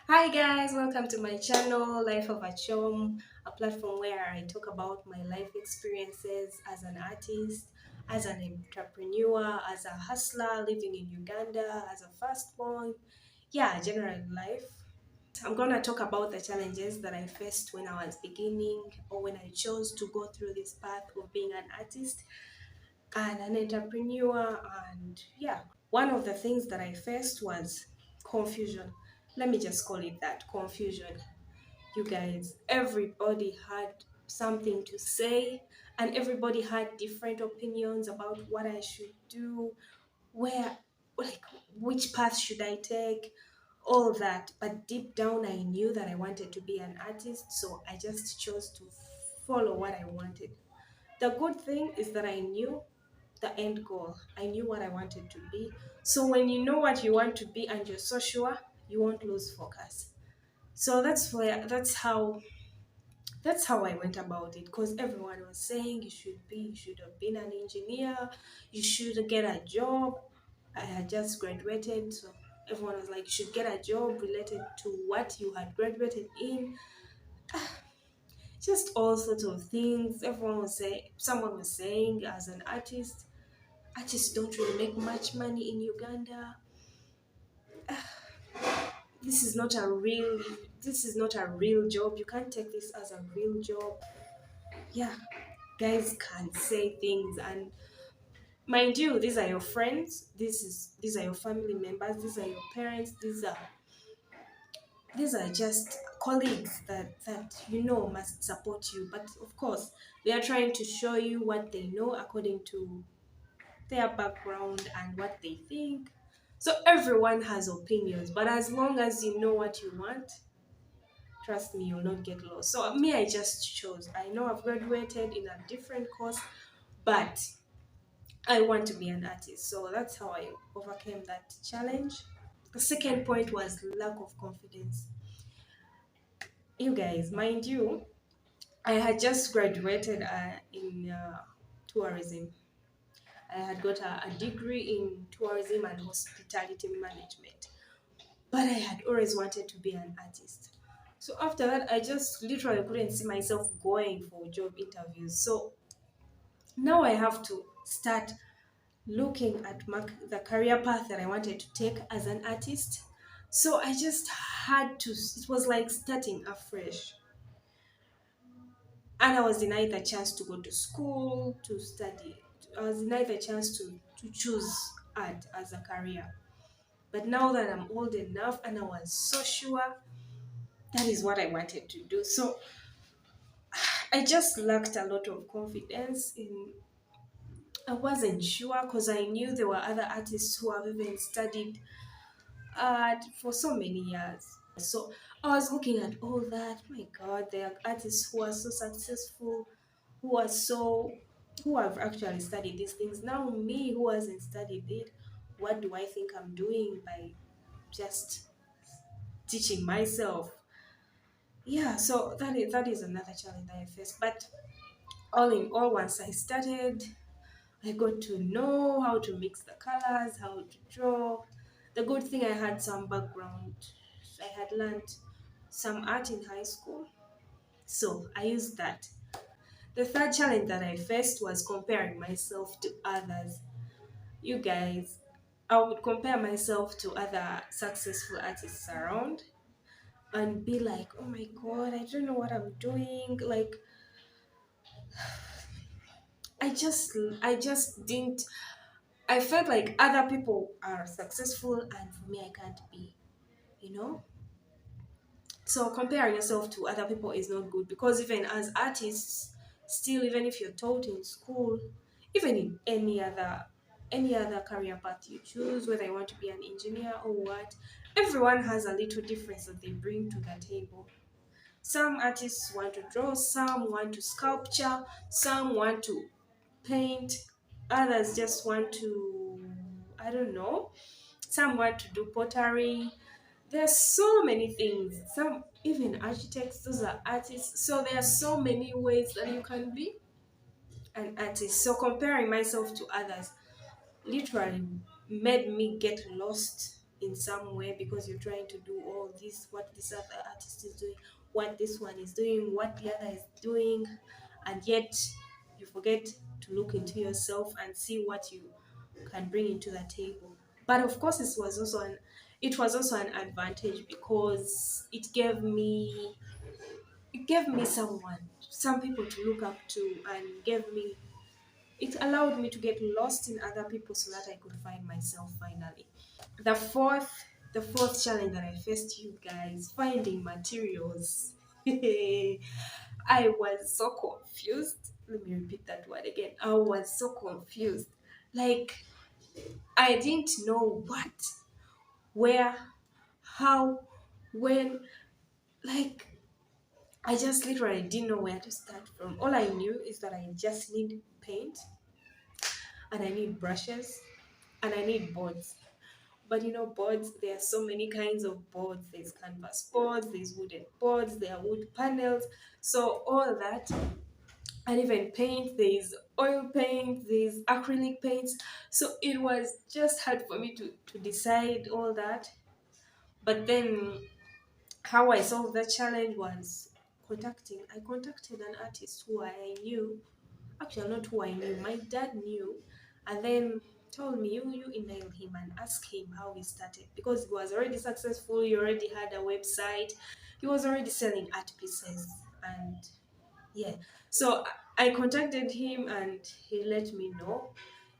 Hi guys, welcome to my channel, Life of a Chom, a platform where I talk about my life experiences as an artist, as an entrepreneur, as a hustler living in Uganda, as a firstborn. Yeah, general life. I'm gonna talk about the challenges that I faced when I was beginning or when I chose to go through this path of being an artist and an entrepreneur. And yeah, one of the things that I faced was confusion. Let me just call it that, confusion. You guys, everybody had something to say, and everybody had different opinions about what I should do, where, like, which path should I take, all that. But deep down, I knew that I wanted to be an artist, so I just chose to follow what I wanted. The good thing is that I knew the end goal. I knew what I wanted to be. So when you know what you want to be and you're so sure, you won't lose focus. So that's how I went about it, because everyone was saying you should have been an engineer, you should get a job. I had just graduated, so everyone was like, you should get a job related to what you had graduated in. Just all sorts of things. Someone was saying, as an artist, artists don't really make much money in Uganda. This is not a real this is not a real job. You can't take this as a real job. Yeah, guys can say things, and mind you, these are your friends, these are your family members, these are your parents, these are just colleagues that you know must support you. But of course, they are trying to show you what they know according to their background and what they think. So everyone has opinions, but as long as you know what you want, trust me, you'll not get lost. So me, I just chose. I know I've graduated in a different course, but I want to be an artist. So that's how I overcame that challenge. The second point was lack of confidence. You guys, mind you, I had just graduated in tourism. I had got a degree in tourism and hospitality management, but I had always wanted to be an artist. So after that, I just literally couldn't see myself going for job interviews. So now I have to start looking at the career path that I wanted to take as an artist. So I just had to, it was like starting afresh. And I was denied the chance to go to school, to study. I was denied the chance to choose art as a career. But now that I'm old enough and I was so sure that is what I wanted to do. So I just lacked a lot of confidence in. I wasn't sure because I knew there were other artists who have even studied art for so many years. So I was looking at all that. My God, there are artists who are so successful, who are so who have actually studied these things. Now me who hasn't studied it, what do I think I'm doing by just teaching myself? Yeah, so that is another challenge that I face. But all in all, once I started, I got to know how to mix the colors, how to draw. The good thing, I had some background. I had learned some art in high school, so I used that. The third challenge that I faced was comparing myself to others. You guys, I would compare myself to other successful artists around and be like, oh my God, I don't know what I'm doing. Like, I just I just didn't I felt like other people are successful and for me I can't be, you know? So comparing yourself to other people is not good, because even as artists, still, even if you're taught in school, even in any other career path you choose, whether you want to be an engineer or what, everyone has a little difference that they bring to the table. Some artists want to draw, some want to sculpture, some want to paint, others just want to, I don't know, some want to do pottery. There's so many things. Some even architects, those are artists. So there are so many ways that you can be an artist. So comparing myself to others literally made me get lost in some way because you're trying to do all this, what this other artist is doing, what this one is doing, what the other is doing, and yet you forget to look into yourself and see what you can bring into the table. But of course, it was also an advantage because it gave me some people to look up to, and it allowed me to get lost in other people so that I could find myself finally. The fourth the fourth challenge that I faced, you guys, finding materials. I was so confused. Let me repeat that word again. I was so confused. Like, I didn't know what, where, how, when. Like, I just literally didn't know where to start from. All I knew is that I just need paint, and I need brushes, and I need boards. But boards, there are so many kinds of boards. There's canvas boards, there's wooden boards, there are wood panels. So all that, and even paint, there's oil paint, there's acrylic paints. So it was just hard for me to decide all that. But then how I solved that challenge was I contacted an artist who I knew. Actually, not who I knew, my dad knew, and then told me, you email him and ask him how he started, because he was already successful. He already had a website, he was already selling art pieces. And yeah, so I contacted him, and he let me know,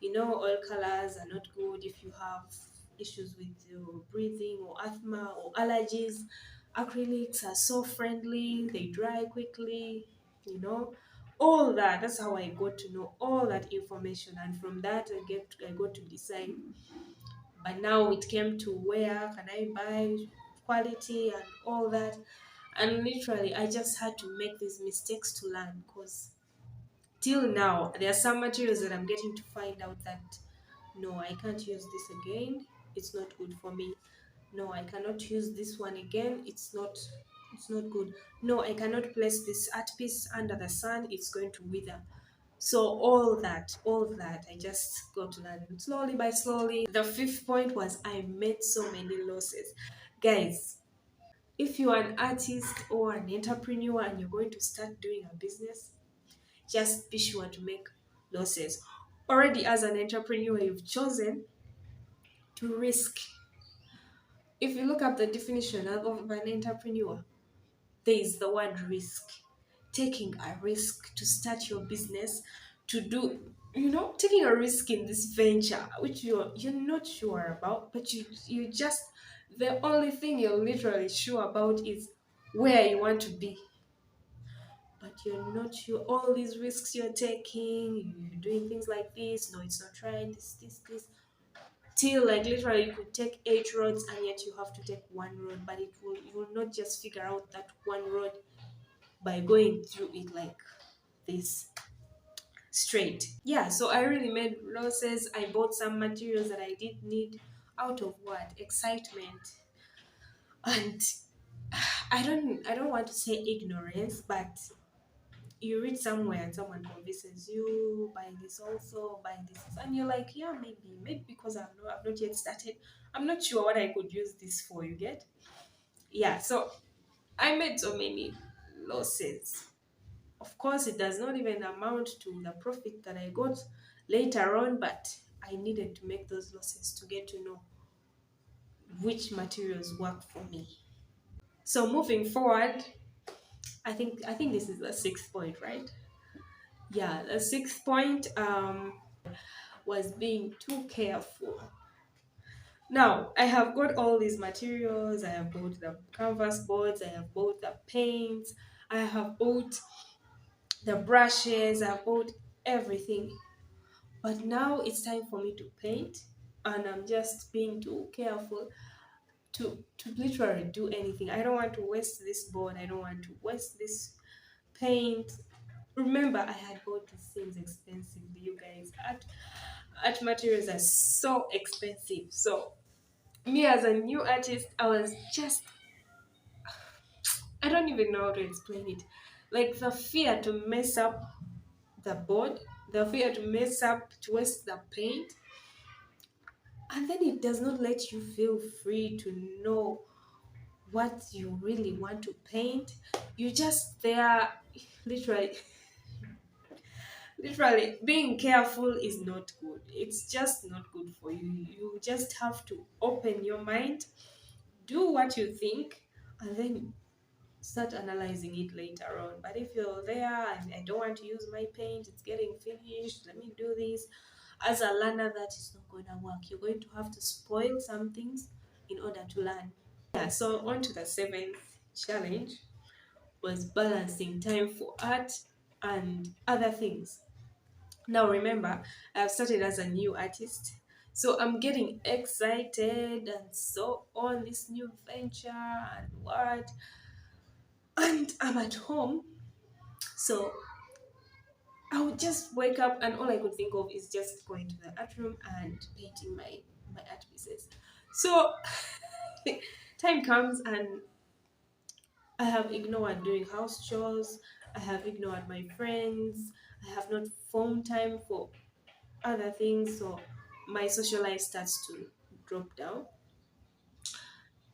oil colors are not good if you have issues with your breathing or asthma or allergies. Acrylics are so friendly, they dry quickly, you know, all that. That's how I got to know all that information, and from that I got to decide. But now it came to where can I buy quality and all that. And literally, I just had to make these mistakes to learn, because till now, there are some materials that I'm getting to find out that no, I can't use this again. It's not good for me. No, I cannot use this one again. It's not good. No, I cannot place this art piece under the sun. It's going to wither. So all that, I just got to learn slowly by slowly. The fifth point was I made so many losses. Guys, if you are an artist or an entrepreneur and you're going to start doing a business, just be sure to make losses. Already, as an entrepreneur, you've chosen to risk. If you look up the definition of an entrepreneur, there is the word risk. Taking a risk to start your business, to do, taking a risk in this venture, which you're not sure about, but you just, the only thing you're literally sure about is where you want to be, but you're not sure. All these risks you're taking, you're doing things like this, no, it's not right, this, till, like, literally you could take 8 roads and yet you have to take one road, but you will not just figure out that one road by going through it like this straight. Yeah, so I really made losses. I bought some materials that I didn't need out of what? Excitement. And I don't want to say ignorance, but you read somewhere and someone convinces you, buy this also, buy this, and you're like, yeah, maybe because I've not yet started. I'm not sure what I could use this for. You get? Yeah. So I made so many losses. Of course, it does not even amount to the profit that I got later on, but I needed to make those losses to get to know which materials work for me. So moving forward, I think this is the sixth point, right? Yeah, the sixth point was being too careful. Now, I have got all these materials. I have bought the canvas boards, I have bought the paints, I have bought the brushes, I have bought everything. But now it's time for me to paint, and I'm just being too careful to literally do anything. I don't want to waste this board, I don't want to waste this paint. Remember, I had bought these things expensively, you guys. Art materials are so expensive. So me as a new artist, I was just, I don't even know how to explain it. Like, the fear to mess up the board, the fear to mess up, to waste the paint, And then it does not let you feel free to know what you really want to paint. You just there, literally. Literally, being careful is not good. It's just not good for you. You just have to open your mind, do what you think, and then start analyzing it later on. But if you're there and I don't want to use my paint, it's getting finished, let me do this. As a learner, that is not going to work. You're going to have to spoil some things in order to learn. Yeah, so on to the seventh challenge was balancing time for art and other things. Now remember, I've started as a new artist, so I'm getting excited and so on this new venture and what, and I'm at home. So I would just wake up and all I could think of is just going to the art room and painting my art pieces. So time comes and I have ignored doing house chores, I have ignored my friends, I have not formed time for other things, so my social life starts to drop down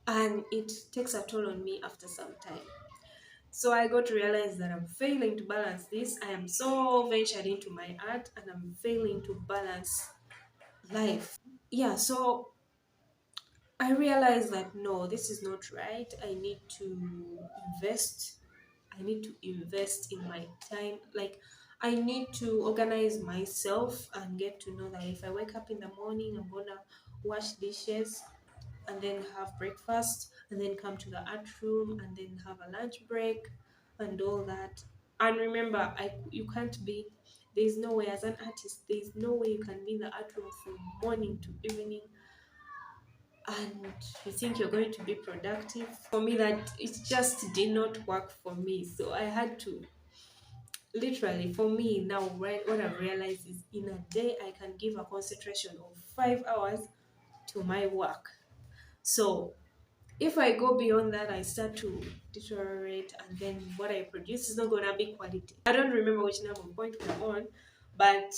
and it takes a toll on me after some time. So I got to realize that I'm failing to balance this. I am so ventured into my art and I'm failing to balance life. Yeah, so I realized that no, this is not right. Invest. I need to invest in my time. Like, I need to organize myself and get to know that if I wake up in the morning, I'm gonna wash dishes and then have breakfast and then come to the art room and then have a lunch break and all that. And remember, you can't be, there's no way as an artist, there's no way you can be in the art room from morning to evening and you think you're going to be productive. For me, that it just did not work for me. So I had to, literally, for me now, right, what I've realized is in a day I can give a concentration of 5 hours to my work. So if I go beyond that, I start to deteriorate, and then what I produce is not gonna be quality. I don't remember which number point we're on, but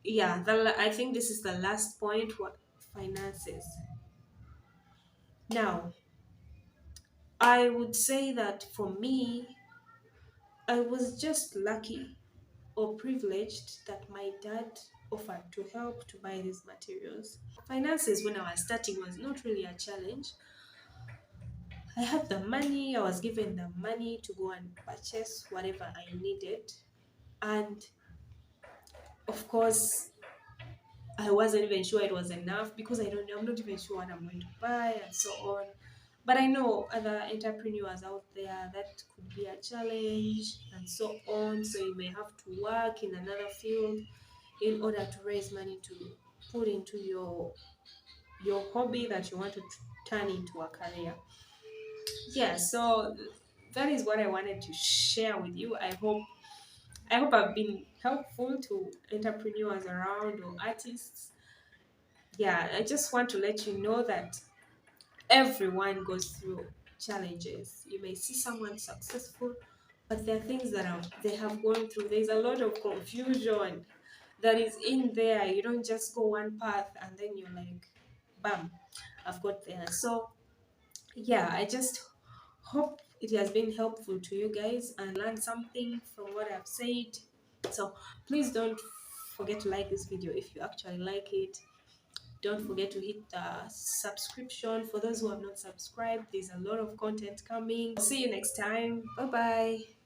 yeah, I think this is the last point. What finances? Now, I would say that for me, I was just lucky or privileged that my dad offered to help to buy these materials. Finances when I was starting was not really a challenge. I had the money, I was given the money to go and purchase whatever I needed. And of course, I wasn't even sure it was enough because I'm not even sure what I'm going to buy and so on. But I know other entrepreneurs out there that could be a challenge and so on. So you may have to work in another field in order to raise money to put into your hobby that you want to turn into a career. Yeah, so that is what I wanted to share with you. I hope I've been helpful to entrepreneurs around or artists. Yeah, I just want to let you know that everyone goes through challenges. You may see someone successful, but there are things that they have gone through. There's a lot of confusion that is in there. You don't just go one path and then you're like, bam, I've got there. So yeah, I just hope it has been helpful to you guys and learn something from what I've said. So please don't forget to like this video if you actually like it. Don't forget to hit the subscription for those who have not subscribed. There's a lot of content coming. See you next time. Bye bye.